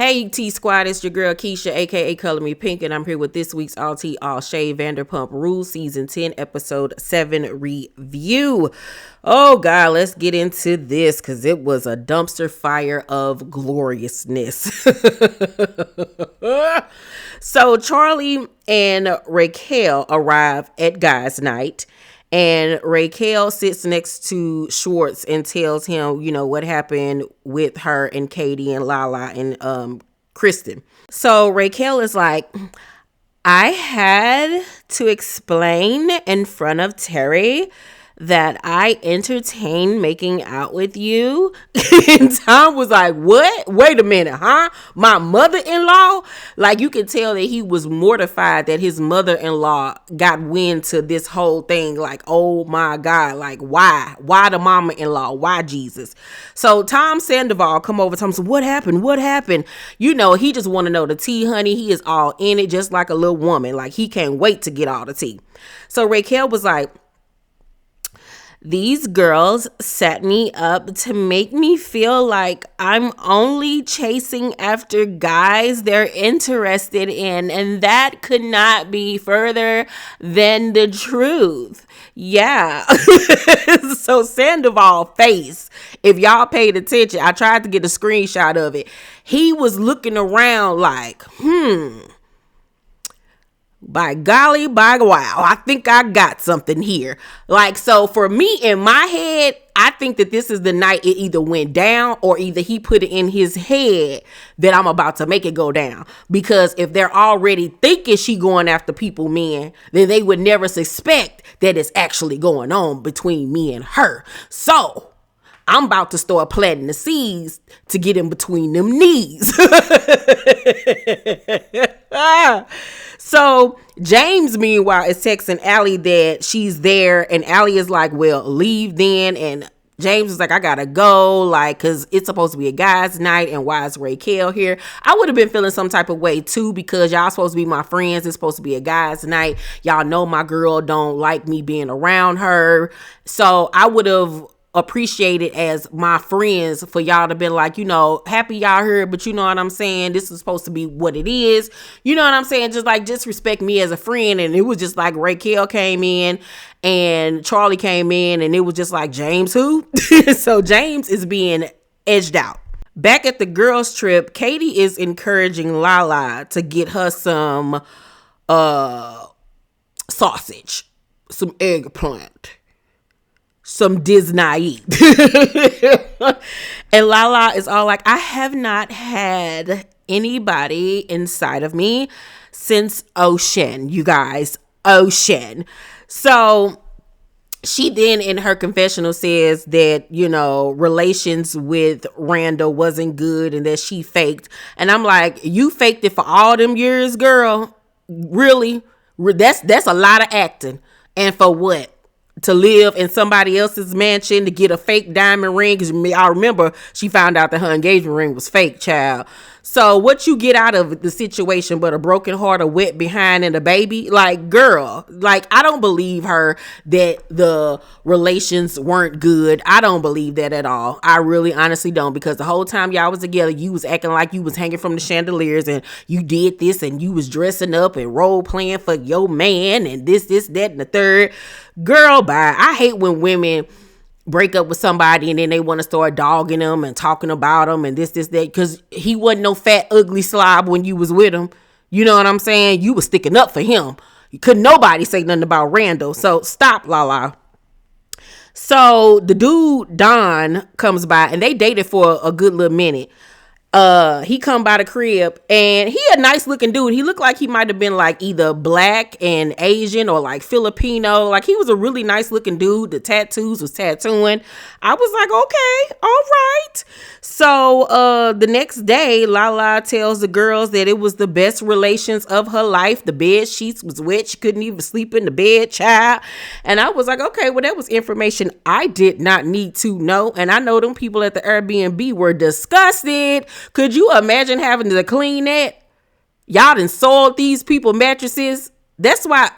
Hey T Squad, it's your girl Keisha, aka Color Me Pynk, and I'm here with this week's All Tea All Shade Vanderpump Rules Season 10 Episode 7 review. Oh God, let's get into this because it was a dumpster fire of gloriousness. So Charlie and Raquel arrive at guys' night. And Raquel sits next to Schwartz and tells him, what happened with her and Katie and Lala and Kristen. So Raquel is like, I had to explain in front of Terry that I entertained making out with you. And Tom was like, what? Wait a minute, huh? My mother-in-law? Like, you could tell that he was mortified that his mother-in-law got wind to this whole thing. Like, oh my God, like, why? Why the mama-in-law? Why Jesus? So Tom Sandoval come over to him and said, what happened? What happened? He just want to know the tea, honey. He is all in it, just like a little woman. Like, he can't wait to get all the tea. So Raquel was like, these girls set me up to make me feel like I'm only chasing after guys they're interested in, and that could not be further than the truth. Yeah. So Sandoval face, if y'all paid attention, I tried to get a screenshot of it. He was looking around like, by golly, by wow, I think I got something here. Like, so for me, in my head, I think that this is the night it either went down or either he put it in his head that I'm about to make it go down. Because if they're already thinking she going after people, men, then they would never suspect that it's actually going on between me and her. So I'm about to start planting the seeds to get in between them knees. So James, meanwhile, is texting Allie that she's there, and Allie is like, well, leave then. And James is like, I gotta go, like, because it's supposed to be a guy's night, and why is Raquel here? I would have been feeling some type of way too, because y'all supposed to be my friends. It's supposed to be a guy's night. Y'all know my girl don't like me being around her. So I would have appreciated as my friends for y'all to be like, happy y'all here, but you know what I'm saying, this is supposed to be what it is, you know what I'm saying, just like disrespect me as a friend. And it was just like Raquel came in and Charlie came in, and it was just like, James who? So James is being edged out. Back at the girls trip, Katie is encouraging Lala to get her some sausage, some eggplant, some Disney. And Lala is all like, I have not had anybody inside of me since Ocean, you guys. Ocean. So she then in her confessional says that, relations with Randall wasn't good and that she faked. And I'm like, you faked it for all them years, girl? Really? That's a lot of acting. And for what? To live in somebody else's mansion to get a fake diamond ring? Because I remember she found out that her engagement ring was fake, child. So what you get out of the situation but a broken heart, a wet behind, and a baby? Like, girl, like, I don't believe her that the relations weren't good. I don't believe that at all. I really honestly don't, because the whole time y'all was together, you was acting like you was hanging from the chandeliers, and you did this, and you was dressing up and role playing for your man, and this, that, and the third. Girl, bye. I hate when women break up with somebody and then they want to start dogging them and talking about them and this, that, because he wasn't no fat, ugly slob when you was with him. You know what I'm saying? You was sticking up for him. Couldn't nobody say nothing about Randall. So stop, Lala. So the dude, Don, comes by, and they dated for a good little minute. He come by the crib, and he a nice looking dude. He looked like he might have been like either black and Asian or like Filipino. Like, he was a really nice looking dude. The tattoos was tattooing. I was like, okay, all right. So the next day, Lala tells the girls that it was the best relations of her life. The bed sheets was wet. She couldn't even sleep in the bed, child. And I was like, okay, well, that was information I did not need to know. And I know them people at the Airbnb were disgusted. Could you imagine having to clean that? Y'all done sold these people mattresses. That's why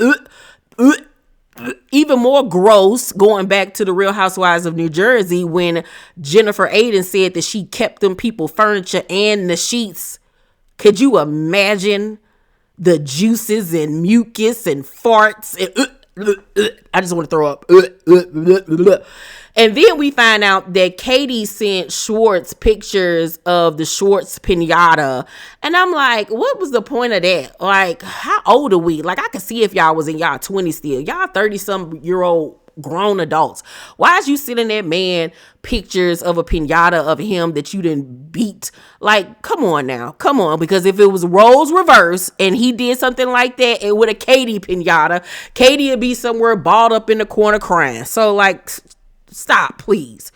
even more gross, going back to the Real Housewives of New Jersey, when Jennifer Aiden said that she kept them people furniture and the sheets Could you imagine the juices and mucus and farts and I just want to throw up. And then we find out that Katie sent Schwartz pictures of the Schwartz pinata. And I'm like, what was the point of that? Like, how old are we? Like, I could see if y'all was in y'all 20s still. Y'all 30-some-year-old grown adults. Why is you sending that man pictures of a pinata of him that you didn't beat? Like, come on now. Come on. Because if it was roles reverse and he did something like that and with a Katie pinata, Katie would be somewhere balled up in the corner crying. So, like, stop, please.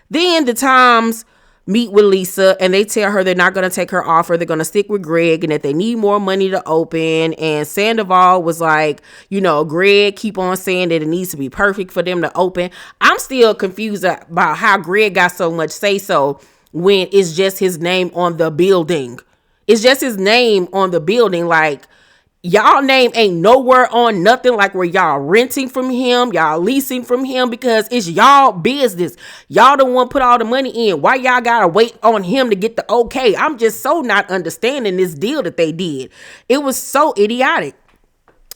Then the Toms meet with Lisa and they tell her they're not going to take her offer. They're going to stick with Greg and that they need more money to open. And Sandoval was like, Greg keep on saying that it needs to be perfect for them to open. I'm still confused about how Greg got so much say so when it's just his name on the building. It's just his name on the building. Like, y'all name ain't nowhere on nothing, like where y'all renting from him, y'all leasing from him, because it's y'all business. Y'all the one put all the money in. Why y'all gotta wait on him to get the okay? I'm just so not understanding this deal that they did. It was so idiotic.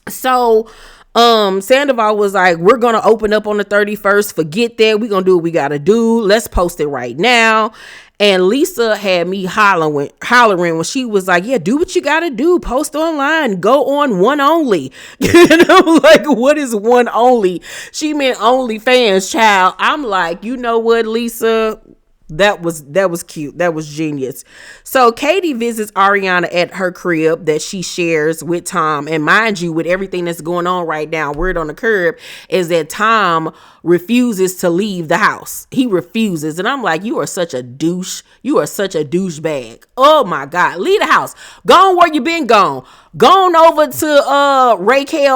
So Sandoval was like, we're gonna open up on the 31st. Forget that. We're gonna do what we gotta do. Let's post it right now. And Lisa had me hollering when she was like, yeah, do what you got to do. Post online. Go on one only. And I'm like, what is one only? She meant OnlyFans, child. I'm like, you know what, Lisa? That was cute. That was genius. So Katie visits Ariana at her crib that she shares with Tom. And mind you, with everything that's going on right now, word on the curb is that Tom refuses to leave the house. He refuses. And I'm like, you are such a douche. You are such a douchebag. Oh my God. Leave the house. Go on where you been gone. Go on over to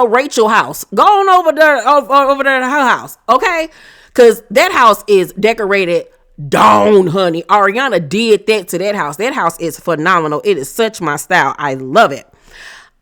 Rachel house. Go on over there to her house. Okay? Because that house is decorated down, honey. Ariana did that to that house. That house is phenomenal. It is such my style. I love it.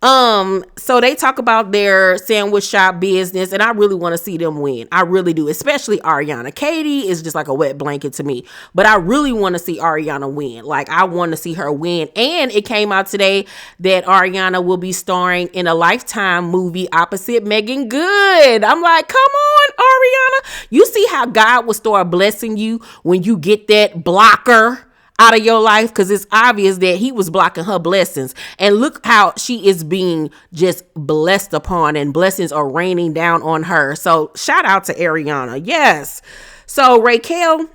So they talk about their sandwich shop business, and I really want to see them win. I really do, especially Ariana. Katie is just like a wet blanket to me, but I really want to see Ariana win. Like, I want to see her win. And it came out today that Ariana will be starring in a Lifetime movie opposite Megan Good. I'm like, come on, Ariana. You see how God will start blessing you when you get that blocker out of your life, because it's obvious that he was blocking her blessings. And look how she is being just blessed upon, and blessings are raining down on her. So shout out to Ariana. Yes. So Raquel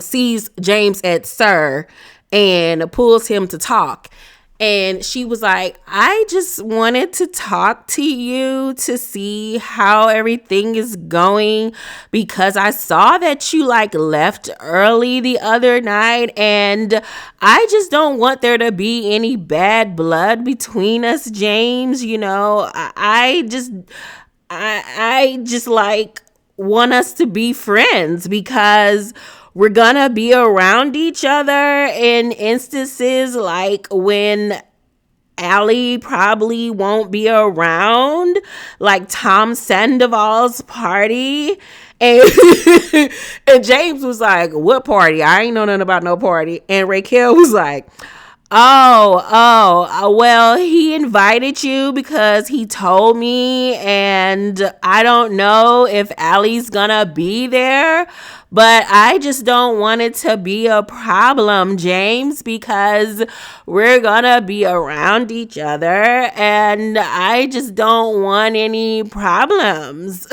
sees James at Sir and pulls him to talk. And she was like, I just wanted to talk to you to see how everything is going, because I saw that you like left early the other night, and I just don't want there to be any bad blood between us, James. I just like want us to be friends, because we're gonna be around each other in instances like when Allie probably won't be around, like Tom Sandoval's party. And, and James was like, what party? I ain't know nothing about no party. And Raquel was like, well, he invited you because he told me, and I don't know if Allie's gonna be there, but I just don't want it to be a problem, James, because we're gonna be around each other, and I just don't want any problems.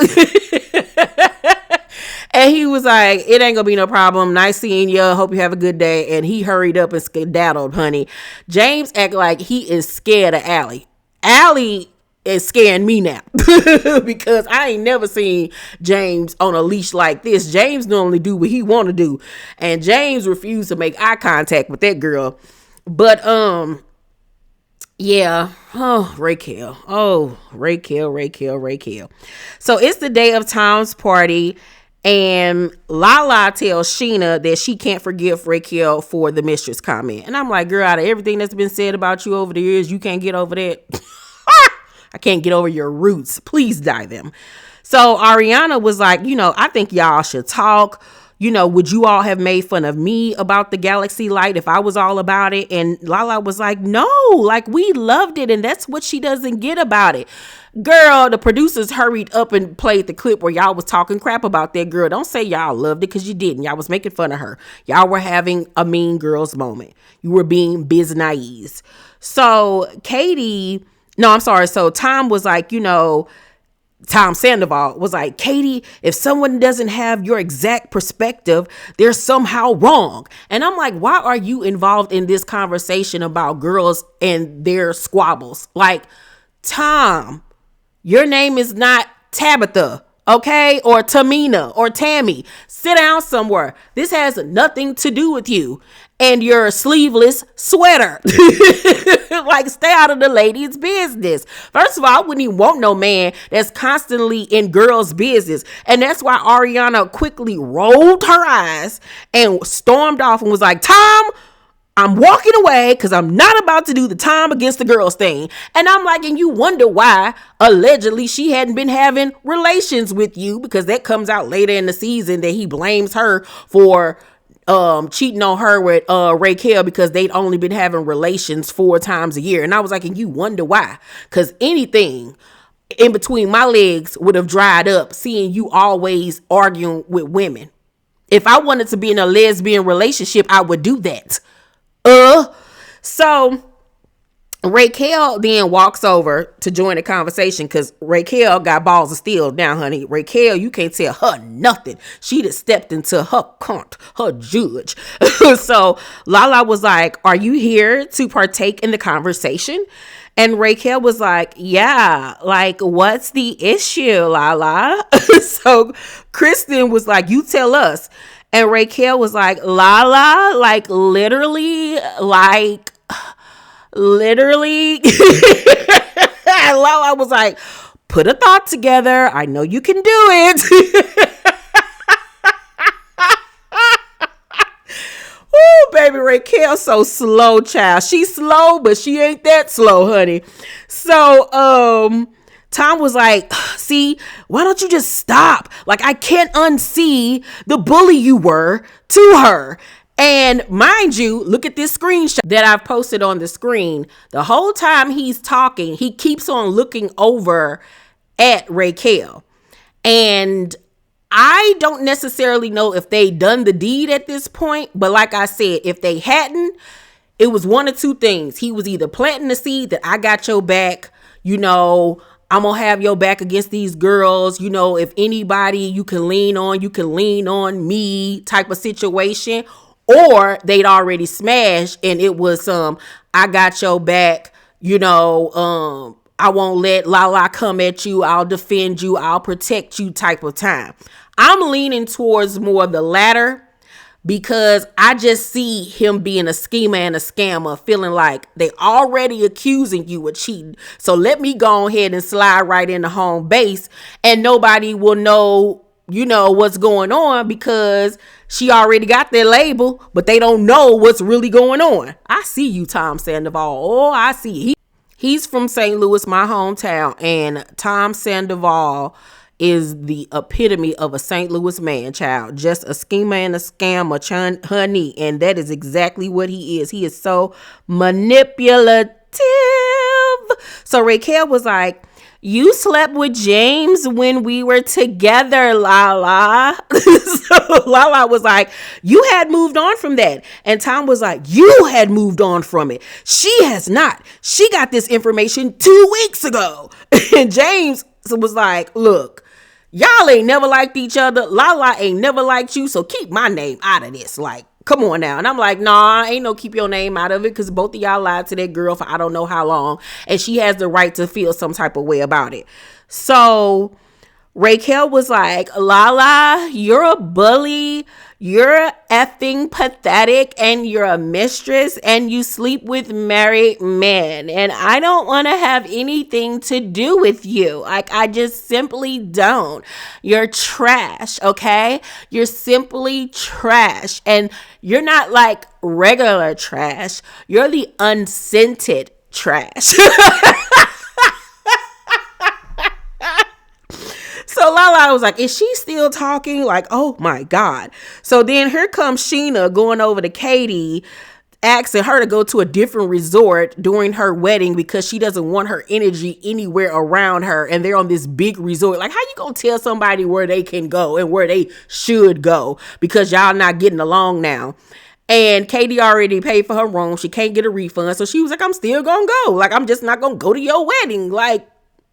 And he was like, it ain't gonna be no problem. Nice seeing you. Hope you have a good day. And he hurried up and skedaddled, honey. James act like he is scared of Allie. Allie is scaring me now because I ain't never seen James on a leash like this. James normally do what he want to do. And James refused to make eye contact with that girl. But, yeah. Oh, Raquel. Raquel. So it's the day of Tom's party. And Lala tells Scheana that she can't forgive Raquel for the mistress comment. And I'm like, girl, out of everything that's been said about you over the years, you can't get over that. I can't get over your roots. Please dye them. So Ariana was like, I think y'all should talk. would you all have made fun of me about the galaxy light if I was all about it? And Lala was like, no, like we loved it. And that's what she doesn't get about it. Girl, the producers hurried up and played the clip where y'all was talking crap about that girl. Don't say y'all loved it, because you didn't. Y'all was making fun of her. Y'all were having a mean girls moment. You were being biz naive. So So Tom was like, Tom Sandoval was like, Katie, if someone doesn't have your exact perspective, they're somehow wrong. And I'm like, why are you involved in this conversation about girls and their squabbles? Like, Tom, your name is not Tabitha, okay? Or Tamina or Tammy. Sit down somewhere. This has nothing to do with you and your sleeveless sweater. Like, stay out of the lady's business. First of all, I wouldn't even want no man that's constantly in girls' business. And that's why Ariana quickly rolled her eyes and stormed off and was like, Tom, I'm walking away because I'm not about to do the Tom against the girls thing. And I'm like, and you wonder why allegedly she hadn't been having relations with you, because that comes out later in the season that he blames her for cheating on her with Raquel because they'd only been having relations 4 times a year. And I was like, and you wonder why? Because anything in between my legs would have dried up seeing you always arguing with women. If I wanted to be in a lesbian relationship, I would do that. So Raquel then walks over to join the conversation because Raquel got balls of steel now, honey. Raquel, you can't tell her nothing. She just stepped into her court, her judge. So Lala was like, are you here to partake in the conversation? And Raquel was like, yeah, like, what's the issue, Lala? So Kristen was like, you tell us. And Raquel was like, Lala, like, literally. And Lala was like, put a thought together. I know you can do it. Ooh, baby, Raquel so slow, child. She's slow, but she ain't that slow, honey. So, Tom was like, see, why don't you just stop? Like, I can't unsee the bully you were to her. And mind you, look at this screenshot that I've posted on the screen. The whole time he's talking, he keeps on looking over at Raquel. And I don't necessarily know if they done the deed at this point. But like I said, if they hadn't, it was one of two things. He was either planting the seed that I got your back, I'm going to have your back against these girls. If anybody you can lean on me type of situation. Or they'd already smashed and it was I got your back, I won't let Lala come at you. I'll defend you. I'll protect you type of time. I'm leaning towards more the latter, because I just see him being a schemer and a scammer, feeling like they already accusing you of cheating. So let me go ahead and slide right into home base and nobody will know, what's going on, because she already got their label, but they don't know what's really going on. I see you, Tom Sandoval. Oh, I see. He's from St. Louis, my hometown, and Tom Sandoval is the epitome of a St. Louis man, child. Just a schemer and a scammer, honey. And that is exactly what he is. He is so manipulative. So Raquel was like, you slept with James when we were together, Lala. So Lala was like, you had moved on from that. And Tom was like, you had moved on from it. She has not. She got this information 2 weeks ago. And James was like, look, y'all ain't never liked each other. Lala ain't never liked you. So keep my name out of this. Like, come on now. And I'm like, nah, ain't no keep your name out of it, because both of y'all lied to that girl for I don't know how long. And she has the right to feel some type of way about it. So Raquel was like, Lala, you're a bully. You're effing pathetic and you're a mistress and you sleep with married men. And I don't want to have anything to do with you. Like, I just simply don't. You're trash, okay? You're simply trash. And you're not like regular trash. You're the unscented trash. So Lala was like, is she still talking? Like, oh my God. So then here comes Scheana going over to Katie, asking her to go to a different resort during her wedding because she doesn't want her energy anywhere around her, and they're on this big resort. Like, how you gonna tell somebody where they can go and where they should go because y'all not getting along now? And Katie already paid for her room. She can't get a refund. So she was like, I'm still gonna go. Like, I'm just not gonna go to your wedding. Like,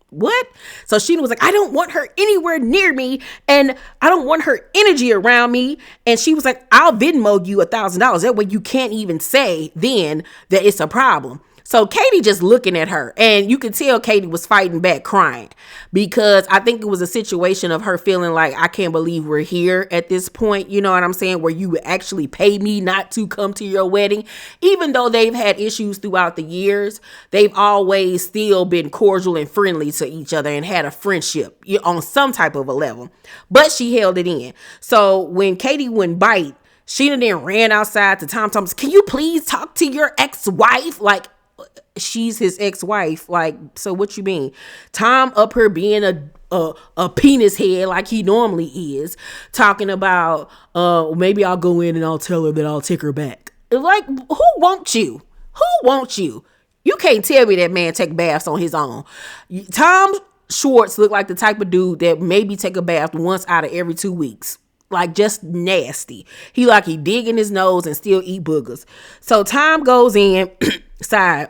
what? So Scheana was like, I don't want her anywhere near me, and I don't want her energy around me. And she was like, I'll Venmo you $1,000. That way you can't even say then that it's a problem. So Katie just looking at her, and you could tell Katie was fighting back, crying, because I think it was a situation of her feeling like, I can't believe we're here at this point. You know what I'm saying? Where you would actually pay me not to come to your wedding. Even though they've had issues throughout the years, they've always still been cordial and friendly to each other and had a friendship on some type of a level. But she held it in. So when Katie wouldn't bite, Scheana then ran outside to Tom. Tom, can you please talk to your ex-wife? Like, she's his ex-wife. Like, so what you mean? Tom up here being a penis head like he normally is, talking about maybe I'll go in and I'll tell her that I'll take her back. Like, who wants you? Who wants you? You can't tell me that man take baths on his own. Tom Schwartz looked like the type of dude that maybe take a bath once out of every 2 weeks. Like, just nasty. He dig in his nose and still eat boogers. So Tom goes in side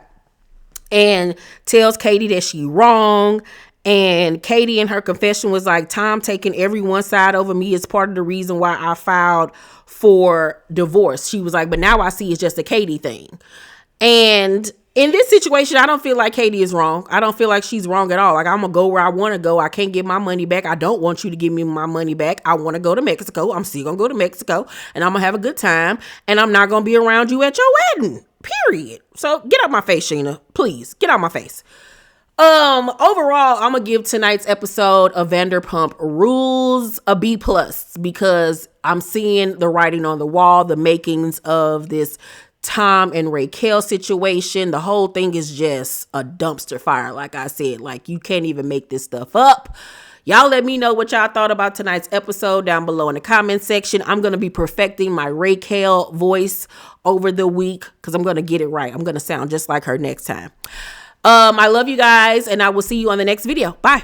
and tells Katie that she wrong. And Katie in her confession was like, Tom taking everyone's side over me is part of the reason why I filed for divorce. She was like, but now I see it's just a Katie thing. And in this situation, I don't feel like Katie is wrong. I don't feel like she's wrong at all. Like, I'm going to go where I want to go. I can't get my money back. I don't want you to give me my money back. I want to go to Mexico. I'm still going to go to Mexico, and I'm going to have a good time, and I'm not going to be around you at your wedding, period. So get out my face, Scheana. Please, get out my face. Overall, I'm going to give tonight's episode of Vanderpump Rules a B+, because I'm seeing the writing on the wall, the makings of this Tom and Raquel situation. The whole thing is just a dumpster fire. Like I said, like, you can't even make this stuff up. Y'all let me know what y'all thought about tonight's episode down below in the comment section. I'm going to be perfecting my Raquel voice over the week because I'm going to get it right. I'm going to sound just like her next time. I love you guys, and I will see you on the next video. Bye.